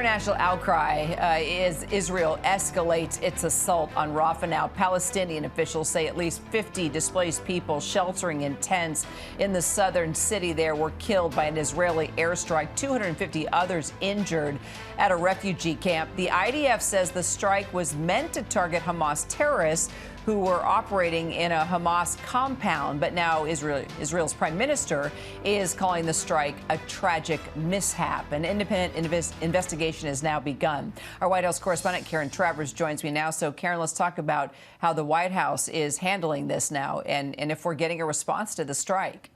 international outcry as Israel escalates its assault on Rafah. Now, Palestinian officials say at least 50 displaced people sheltering in tents in the southern city there were killed by an Israeli airstrike, 250 others injured at a refugee camp. The IDF says the strike was meant to target Hamas terrorists who were operating in a Hamas compound. But now Israel's prime minister is calling the strike a tragic mishap. An independent investigation has now begun. Our White House correspondent Karen Travers joins me now. So, Karen, let's talk about how the White House is handling this now and if we're getting a response to the strike.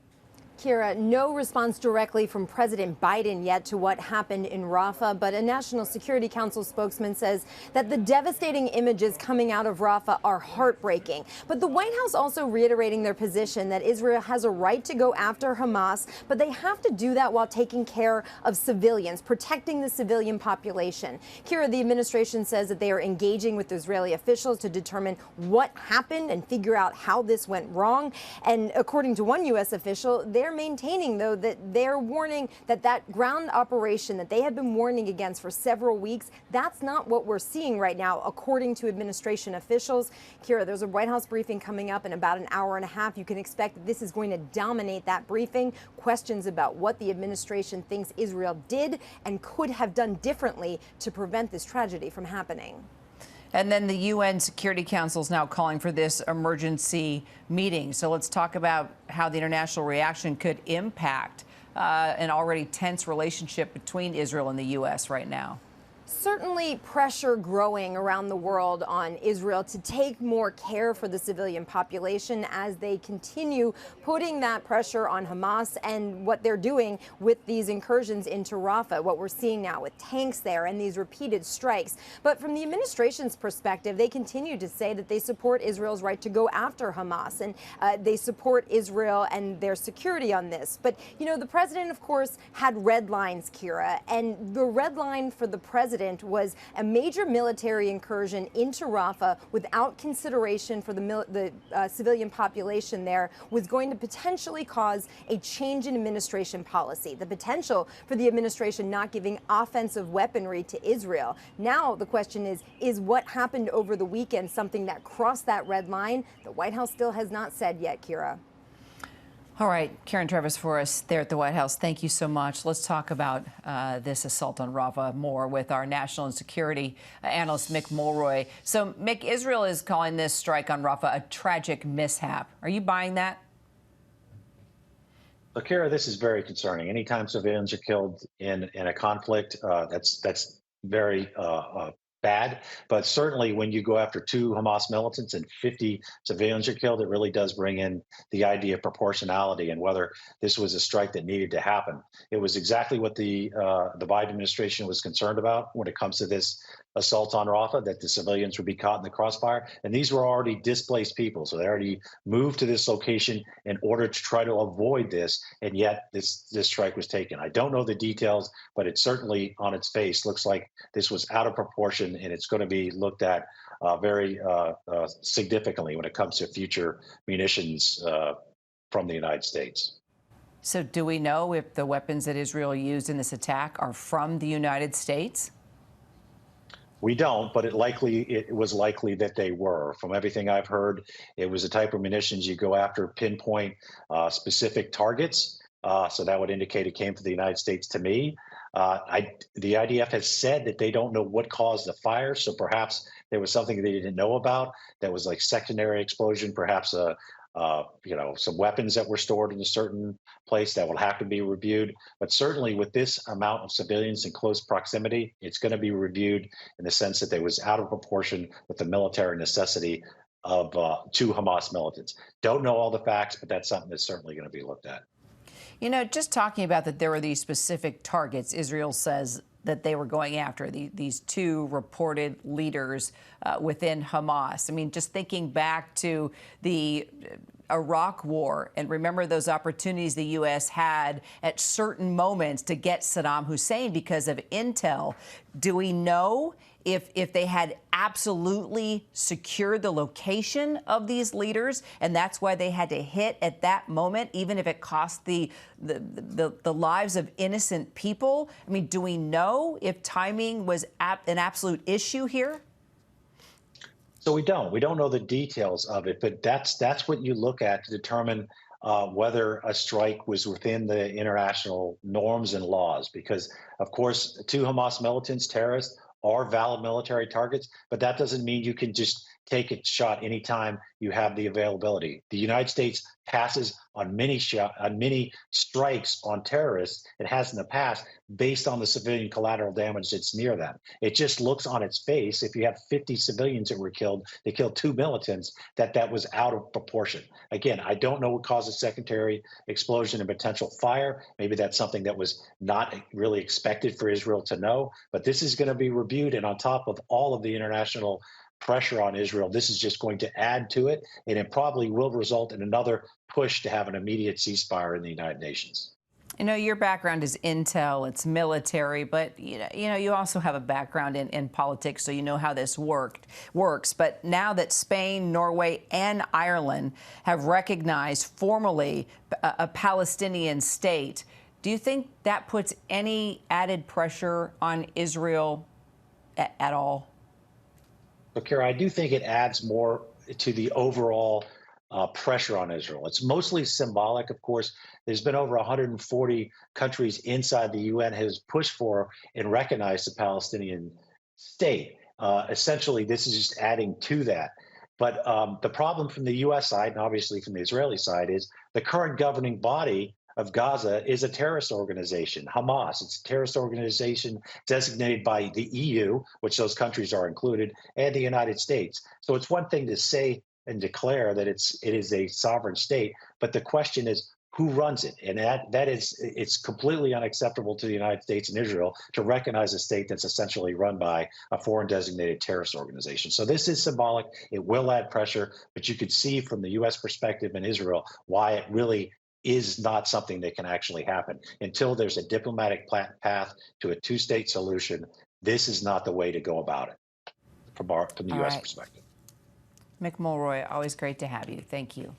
Kira, no response directly from President Biden yet to what happened in Rafah, but a National Security Council spokesman says that the devastating images coming out of Rafah are heartbreaking. But the White House also reiterating their position that Israel has a right to go after Hamas, but they have to do that while taking care of civilians, protecting the civilian population. Kira, the administration says that they are engaging with Israeli officials to determine what happened and figure out how this went wrong. And according to one U.S. official, they're maintaining, though, that they're warning that ground operation that they have been warning against for several weeks, that's not what we're seeing right now, according to administration officials. Kira, there's a White House briefing coming up in about an hour and a half. You can expect that this is going to dominate that briefing. Questions about what the administration thinks Israel did and could have done differently to prevent this tragedy from happening. And then the UN Security Council is now calling for this emergency meeting. So let's talk about how the international reaction could impact an already tense relationship between Israel and the U.S. right now. Certainly pressure growing around the world on Israel to take more care for the civilian population as they continue putting that pressure on Hamas and what they're doing with these incursions into Rafah, what we're seeing now with tanks there and these repeated strikes. But from the administration's perspective, they continue to say that they support Israel's right to go after Hamas and they support Israel and their security on this. But, you know, the president, of course, had red lines, Kira, and the red line for the president was a major military incursion into Rafah without consideration for the civilian population there was going to potentially cause a change in administration policy, the potential for the administration not giving offensive weaponry to Israel. Now the question is what happened over the weekend something that crossed that red line? The White House still has not said yet, Kira. All right, Karen Travers for us there at the White House. Thank you so much. Let's talk about this assault on Rafah more with our national and security analyst, Mick Mulroy. So, Mick, Israel is calling this strike on Rafah a tragic mishap. Are you buying that? Look, Kara, this is very concerning. Anytime civilians are killed in a conflict, that's very bad. But certainly when you go after 2 Hamas militants and 50 civilians are killed, it really does bring in the idea of proportionality and whether this was a strike that needed to happen. It was exactly what the Biden administration was concerned about when it comes to this assault on Rafah, that the civilians would be caught in the crossfire. And these were already displaced people. So they already moved to this location in order to try to avoid this. And yet this strike was taken. I don't know the details, but it certainly on its face looks like this was out of proportion. And it's going to be looked at very significantly when it comes to future munitions from the United States. So do we know if the weapons that Israel used in this attack are from the United States? We don't, but it was likely that they were. From everything I've heard, it was a type of munitions you go after pinpoint specific targets. So that would indicate it came from the United States to me. The IDF has said that they don't know what caused the fire, so perhaps there was something they didn't know about that was like secondary explosion, perhaps some weapons that were stored in a certain place that will have to be reviewed. But certainly with this amount of civilians in close proximity, it's going to be reviewed in the sense that it was out of proportion with the military necessity of 2 Hamas militants. Don't know all the facts, but that's something that's certainly going to be looked at. You know, just talking about that there were these specific targets, Israel says that they were going after these 2 reported leaders within Hamas. I mean, just thinking back to the Iraq war and remember those opportunities the U.S. had at certain moments to get Saddam Hussein because of intel. Do we know if they had absolutely secured the location of these leaders, and that's why they had to hit at that moment, even if it cost the lives of innocent people? I mean, do we know if timing was an absolute issue here? So we don't. We don't know the details of it, but that's what you look at to determine whether a strike was within the international norms and laws. Because, of course, two Hamas militants, terrorists, are valid military targets, but that doesn't mean you can just take a shot anytime you have the availability. The United States passes on many strikes on terrorists. It has in the past based on the civilian collateral damage that's near them. It just looks on its face, if you have 50 civilians that were killed, they killed two militants, that was out of proportion. Again, I don't know what caused a secondary explosion and potential fire. Maybe that's something that was not really expected for Israel to know, but this is going to be reviewed. And on top of all of the international pressure on Israel, this is just going to add to it, and it probably will result in another push to have an immediate ceasefire in the United Nations. You know, your background is intel, it's military, but you also have a background in politics, so you know how this works. But now that Spain, Norway, and Ireland have recognized formally a Palestinian state, do you think that puts any added pressure on Israel at all? But Kara, I do think it adds more to the overall pressure on Israel. It's mostly symbolic, of course. There's been over 140 countries inside the UN has pushed for and recognized the Palestinian state. Essentially, this is just adding to that. But the problem from the U.S. side, and obviously from the Israeli side, is the current governing body of Gaza is a terrorist organization, Hamas. It's a terrorist organization designated by the EU, which those countries are included, and the United States. So it's one thing to say and declare that it is a sovereign state, but the question is who runs it, and it's completely unacceptable to the United States and Israel to recognize a state that's essentially run by a foreign designated terrorist organization. So this is symbolic. It will add pressure, but you could see from the U.S. perspective in Israel why it really is not something that can actually happen. Until there's a diplomatic path to a two-state solution, this is not the way to go about it from the U.S. perspective. Mick Mulroy, always great to have you. Thank you.